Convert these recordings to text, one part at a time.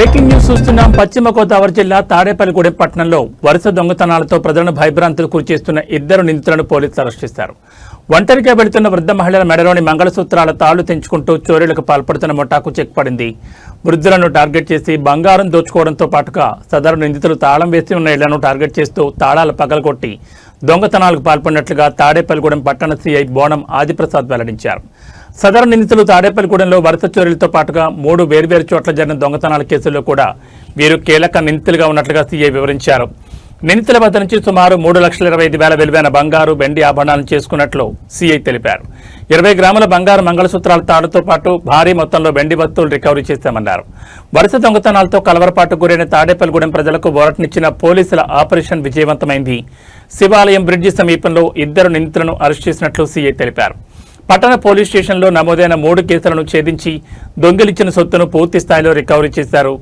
Breaking news చూస్తున్నాం. పశ్చిమ గోదావరి జిల్లా తాడేపల్లిగూడెం పట్టణంలో వరుస దొంగతనాలతో ప్రజలను భయభ్రాంతులకు గురిచేస్తున్న ఇద్దరు నిందితులను పోలీసులు అరెస్ట్ చేశారు. ఒంటరిగా వెళుతున్న వృద్ధ మహిళల మెడలోని మంగళసూత్రాల తాళ్లు తెంచుకుంటూ చోరీలకు పాల్పడుతున్న ముఠాకు చెక్ పడింది. వృద్ధులను టార్గెట్ చేసి బంగారం దోచుకోవడంతో పాటుగా సదరు నిందితులు తాళం వేసి ఉన్న ఇళ్లను టార్గెట్ చేస్తూ తాళాలు పగలగొట్టి దొంగతనాలకు పాల్పడినట్లుగా తాడేపల్లిగూడెం పట్టణ సిఐ బోనం ఆదిప్రసాద్ వెల్లడించారు. సదరు నిందితులు తాడేపల్లిగూడెంలో వరుస చోరీలతో పాటుగా 3 వేర్వేరు చోట్ల జరిగిన దొంగతనాల కేసుల్లో కూడా వీరు కీలక నిందితులుగా ఉన్నట్లుగా సీఐ వివరించారు. నిందితుల వద్ద నుంచి సుమారు 3,25,000 విలువైన బంగారు, వెండి ఆభరణాలను చేసుకున్నట్లు సీఐ తెలిపారు. 20 గ్రాముల బంగారు మంగళసూత్రాల తాడుతో పాటు భారీ మొత్తంలో వెండి వస్తువులు రికవరీ చేశామన్నారు. వరుస దొంగతనాలతో కలవరపాటుకు గురైన తాడేపల్లిగూడెం ప్రజలకు ఊరటనిచ్చిన పోలీసుల ఆపరేషన్ విజయవంతమైంది. శివాలయం బ్రిడ్జి సమీపంలో 2 నిందితులను అరెస్ట్ చేసినట్లు సీఐ తెలిపారు. పట్టణ పోలీస్ స్టేషన్లో నమోదైన 3 కేసులను ఛేదించి దొంగిలించిన సొత్తును పూర్తి స్థాయిలో రికవరీ చేశారు.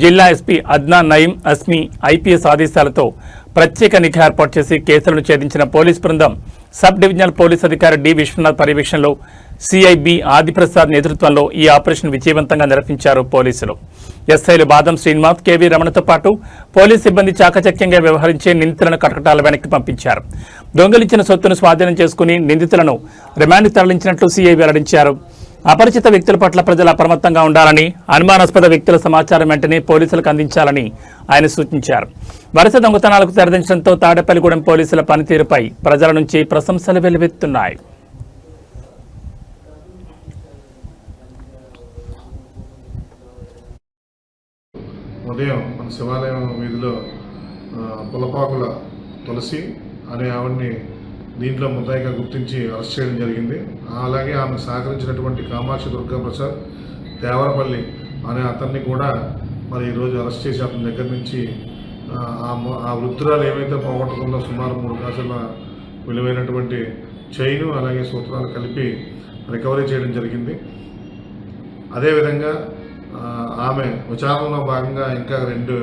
జిల్లా ఎస్పీ అద్నాన్ నయీం అస్మి ఐపీఎస్ ఆదేశాలతో ప్రత్యేక నిఘా ఏర్పాటు చేసి కేసులను ఛేదించిన పోలీస్ బృందం సబ్ డివిజనల్ పోలీస్ అధికారి డి విశ్వనాథ్ పర్యవేక్షణలో సిఐబి ఆదిప్రసాద్ నేతృత్వంలో ఈ ఆపరేషన్ విజయవంతంగా నిర్వహించారు పోలీసులు. ఎస్ఐలు బాదం శ్రీనివాస్, కేవీ రమణతో పాటు పోలీస్ సిబ్బంది చాకచక్యంగా వ్యవహరించే నిందితులను కటకటాల వెనక్కి పంపించారు. దొంగిలించిన సొత్తును స్వాధీనం చేసుకుని నిందితులను రిమాండ్ తరలించినట్లు సిఐ వెల్లడించారు. అపరిచిత వ్యక్తుల పట్ల ప్రజలు అప్రమత్తంగా ఉండాలని, అనుమానాస్పద వ్యక్తుల సమాచారం వెంటనే పోలీసులకు అందించాలని ఆయన సూచించారు. వరుస దొంగతనాలకు తెరదించడంతో తాడేపల్లిగూడెం పోలీసుల పనితీరుపై ప్రజల నుంచి ప్రశంసలు వెల్లువెత్తున్నాయి. ఉదయం మన శివాలయం వీధిలో పులపాకుల తులసి అనే ఆవిడ్ని దీంట్లో ముద్దాయిగా గుర్తించి అరెస్ట్ చేయడం జరిగింది. అలాగే ఆమె సహకరించినటువంటి కామాక్షి దుర్గాప్రసాద్ దేవరపల్లి అనే అతన్ని కూడా మరి ఈరోజు అరెస్ట్ చేసి అతని దగ్గర నుంచి ఆ వృద్ధురాలు ఏమైతే పోగొట్టుకుందో సుమారు 3 కాసుల విలువైనటువంటి చైను అలాగే సూత్రాలు కలిపి రికవరీ చేయడం జరిగింది. అదేవిధంగా ఆమె విచారణలో భాగంగా ఇంకా 2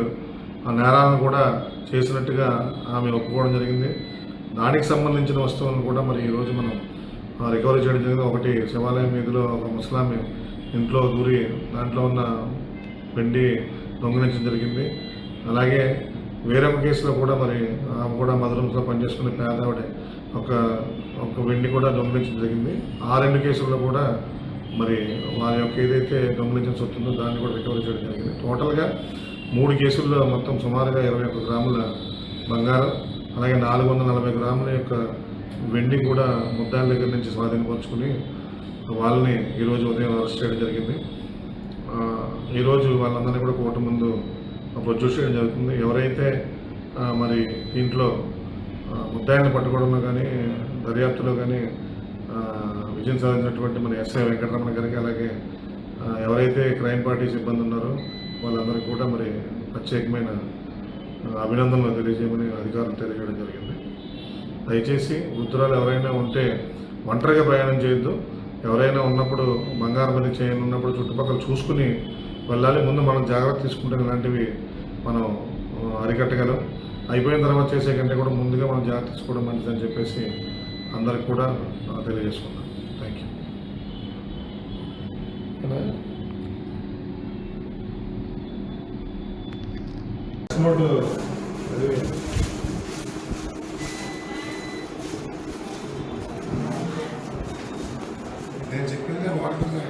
నేరాలను కూడా చేసినట్టుగా ఆమె ఒప్పుకోవడం జరిగింది. దానికి సంబంధించిన వస్తువులను కూడా మరి ఈరోజు మనం రికవరీ చేయడం జరిగింది. ఒకటి శివాలయం వీధిలో ఒక ముస్లామి ఇంట్లో దూరి దాంట్లో ఉన్న వెండి దొంగిలించడం జరిగింది. అలాగే వేరొక కేసులో కూడా మరి ఆమె కూడా మధురంతో పనిచేసుకునే పేదవాడ ఒక వెండి కూడా దొంగిలించడం జరిగింది. ఆ 2 కేసుల్లో కూడా మరి వారి యొక్క ఏదైతే దొంగిలించిన సొత్తుందో దాన్ని కూడా రికవరీ చేయడం జరిగింది. టోటల్గా 3 కేసుల్లో మొత్తం సుమారుగా 21 గ్రాముల బంగారం అలాగే 440 గ్రాముల యొక్క వెండి కూడా ముద్దాయిల దగ్గర నుంచి స్వాధీనపరుచుకుని వాళ్ళని ఈరోజు ఉదయం అరెస్ట్ చేయడం జరిగింది. ఈరోజు వాళ్ళందరినీ కూడా కోర్టు ముందు ప్రొడ్యూస్ చేయడం జరుగుతుంది. ఎవరైతే మరి దీంట్లో ముద్దాయిని పట్టుకోవడంలో కానీ దర్యాప్తులో కానీ విజయం సాధించినటువంటి మన ఎస్ఐ వెంకటరమణ గారికి అలాగే ఎవరైతే క్రైమ్ పార్టీ సిబ్బంది ఉన్నారో వాళ్ళందరికీ కూడా మరి ప్రత్యేకమైన అభినందనలు తెలియజేయమని అధికారులు తెలియజేయడం జరిగింది. దయచేసి వృద్ధురాలు ఎవరైనా ఉంటే ఒంటరిగా ప్రయాణం చేయొద్దు. ఎవరైనా ఉన్నప్పుడు బంగారం అది చేయని ఉన్నప్పుడు చుట్టుపక్కల చూసుకుని వెళ్ళాలి. ముందు మనం జాగ్రత్త తీసుకుంటే ఇలాంటివి మనం అరికట్టగలం. అయిపోయిన తర్వాత చేసే కంటే కూడా ముందుగా మనం జాగ్రత్త తీసుకోవడం మంచిదని చెప్పేసి అందరికి కూడా తెలియజేసుకున్నాం. Thank you. నేను చెప్పిందే వాడుతున్నా.